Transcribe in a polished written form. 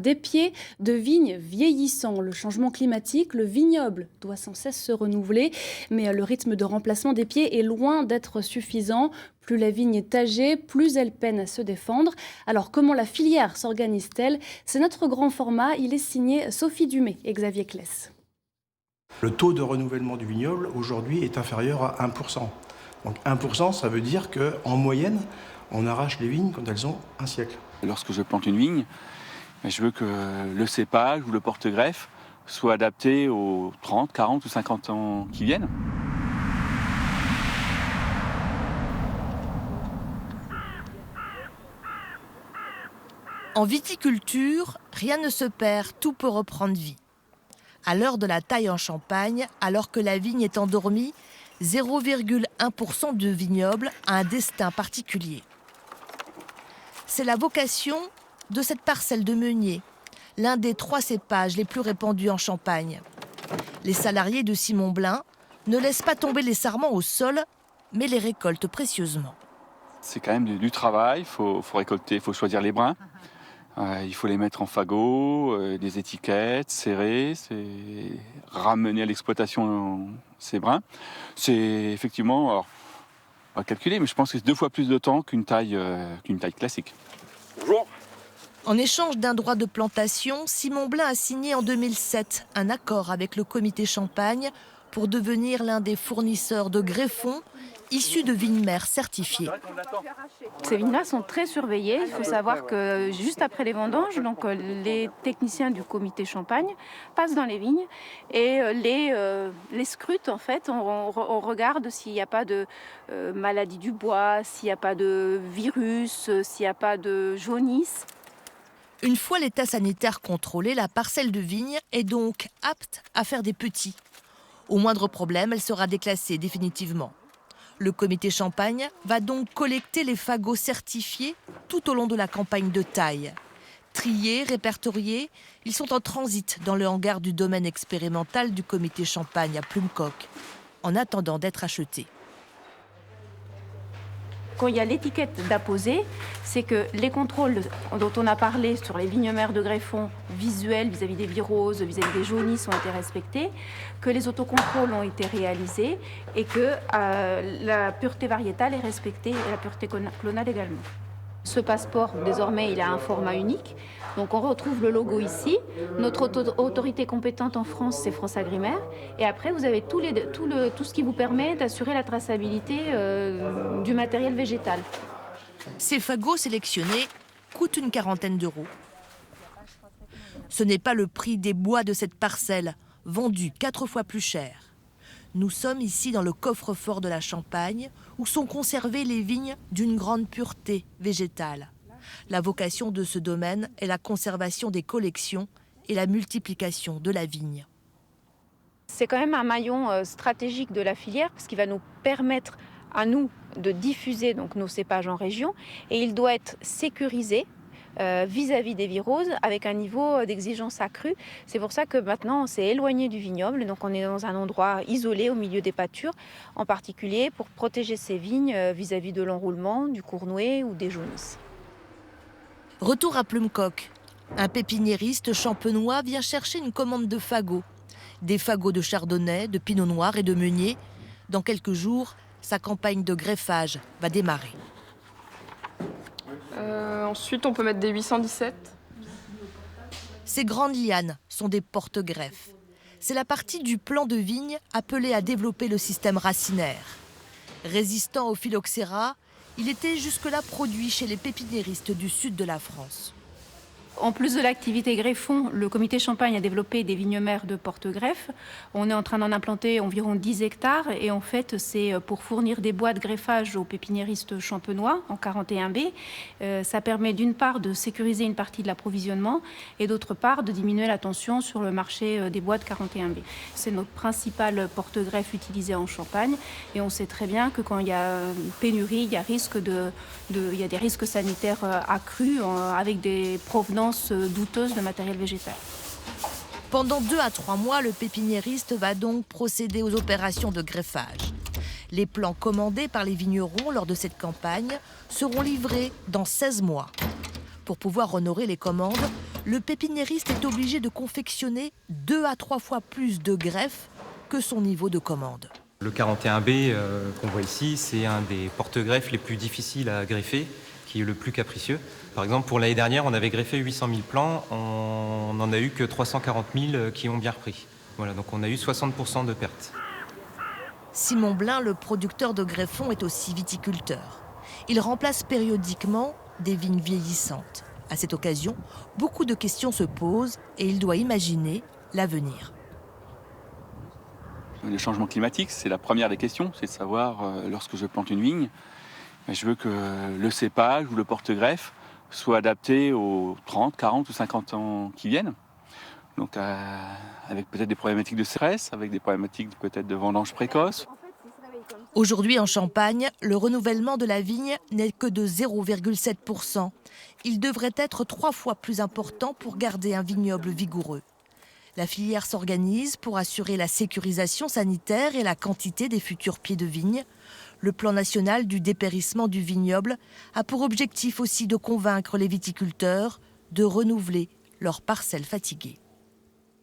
Des pieds de vigne vieillissants, le changement climatique, le vignoble doit sans cesse se renouveler, mais le rythme de remplacement des pieds est loin d'être suffisant. Plus la vigne est âgée, plus elle peine à se défendre. Alors comment la filière s'organise-t-elle? C'est notre grand format, il est signé Sophie Dumay et Xavier Kless. Le taux de renouvellement du vignoble aujourd'hui est inférieur à 1%. Donc 1%, ça veut dire qu'en moyenne, on arrache les vignes quand elles ont un siècle. Lorsque je plante une vigne, je veux que le cépage ou le porte-greffe soit adapté aux 30, 40 ou 50 ans qui viennent. En viticulture, rien ne se perd, tout peut reprendre vie. À l'heure de la taille en Champagne, alors que la vigne est endormie, 0,1% du vignoble a un destin particulier. C'est la vocation de cette parcelle de meunier, l'un des 3 cépages les plus répandus en Champagne. Les salariés de Simon Blin ne laissent pas tomber les sarments au sol, mais les récoltent précieusement. C'est quand même du travail, il faut récolter, il faut choisir les brins. Il faut les mettre en fagot, des étiquettes, serrer, ramener à l'exploitation ces brins. C'est effectivement, alors, on va calculer, mais je pense que c'est 2 fois plus de temps qu'une taille classique. Bonjour. En échange d'un droit de plantation, Simon Blin a signé en 2007 un accord avec le comité Champagne pour devenir l'un des fournisseurs de greffons issus de vignes mères certifiées. Ces vignes-là sont très surveillées. Il faut savoir que juste après les vendanges, donc les techniciens du comité Champagne passent dans les vignes et les scrutent en fait. On regarde s'il n'y a pas de maladie du bois, s'il n'y a pas de virus, s'il n'y a pas de jaunisse. Une fois l'état sanitaire contrôlé, la parcelle de vigne est donc apte à faire des petits. Au moindre problème, elle sera déclassée définitivement. Le comité Champagne va donc collecter les fagots certifiés tout au long de la campagne de taille. Triés, répertoriés, ils sont en transit dans le hangar du domaine expérimental du comité Champagne à Plumcock, en attendant d'être achetés. Quand il y a l'étiquette d'apposé, c'est que les contrôles dont on a parlé sur les vignes mères de greffons visuels vis-à-vis des viroses, vis-à-vis des jaunisses ont été respectés, que les autocontrôles ont été réalisés et que la pureté variétale est respectée et la pureté clonale également. Ce passeport, désormais, il a un format unique. Donc on retrouve le logo ici. Notre autorité compétente en France, c'est FranceAgriMer. Et après, vous avez tout ce qui vous permet d'assurer la traçabilité du matériel végétal. Ces fagots sélectionnés coûtent une quarantaine d'euros. Ce n'est pas le prix des bois de cette parcelle, vendu 4 fois plus cher. Nous sommes ici dans le coffre-fort de la Champagne, où sont conservées les vignes d'une grande pureté végétale. La vocation de ce domaine est la conservation des collections et la multiplication de la vigne. C'est quand même un maillon stratégique de la filière, parce qu'il va nous permettre à nous de diffuser donc, nos cépages en région, et il doit être sécurisé vis-à-vis des viroses avec un niveau d'exigence accru. C'est pour ça que maintenant on s'est éloigné du vignoble, donc on est dans un endroit isolé au milieu des pâtures, en particulier pour protéger ces vignes vis-à-vis de l'enroulement, du cournouet ou des jaunisses. Retour à Plumcock. Un pépiniériste champenois vient chercher une commande de fagots. Des fagots de chardonnay, de pinot noir et de meunier. Dans quelques jours, sa campagne de greffage va démarrer. Ensuite, on peut mettre des 817. Ces grandes lianes sont des porte-greffes. C'est la partie du plant de vigne appelée à développer le système racinaire. Résistant au phylloxéra, il était jusque-là produit chez les pépiniéristes du sud de la France. En plus de l'activité greffon, le comité Champagne a développé des vignes mères de porte-greffe. On est en train d'en implanter environ 10 hectares et en fait c'est pour fournir des bois de greffage aux pépiniéristes champenois en 41B. Ça permet d'une part de sécuriser une partie de l'approvisionnement et d'autre part de diminuer la tension sur le marché des bois de 41B. C'est notre principal porte-greffe utilisé en Champagne et on sait très bien que quand il y a une pénurie, il y a des risques sanitaires accrus avec des provenances douteuse de matériel végétal. Pendant 2 à 3 mois, le pépiniériste va donc procéder aux opérations de greffage. Les plants commandés par les vignerons lors de cette campagne seront livrés dans 16 mois. Pour pouvoir honorer les commandes, le pépiniériste est obligé de confectionner 2 à 3 fois plus de greffes que son niveau de commande. Le 41B qu'on voit ici, c'est un des porte-greffes les plus difficiles à greffer, qui est le plus capricieux. Par exemple, pour l'année dernière, on avait greffé 800 000 plants, on n'en a eu que 340 000 qui ont bien repris. Voilà, donc on a eu 60% de pertes. Simon Blin, le producteur de greffons, est aussi viticulteur. Il remplace périodiquement des vignes vieillissantes. À cette occasion, beaucoup de questions se posent et il doit imaginer l'avenir. Le changement climatique, c'est la première des questions, c'est de savoir, lorsque je plante une vigne, je veux que le cépage ou le porte-greffe soit adapté aux 30, 40 ou 50 ans qui viennent. Donc avec peut-être des problématiques de sécheresse, avec des problématiques peut-être de vendange précoce. Aujourd'hui en Champagne, le renouvellement de la vigne n'est que de 0,7%. Il devrait être 3 fois plus important pour garder un vignoble vigoureux. La filière s'organise pour assurer la sécurisation sanitaire et la quantité des futurs pieds de vigne. Le plan national du dépérissement du vignoble a pour objectif aussi de convaincre les viticulteurs de renouveler leurs parcelles fatiguées.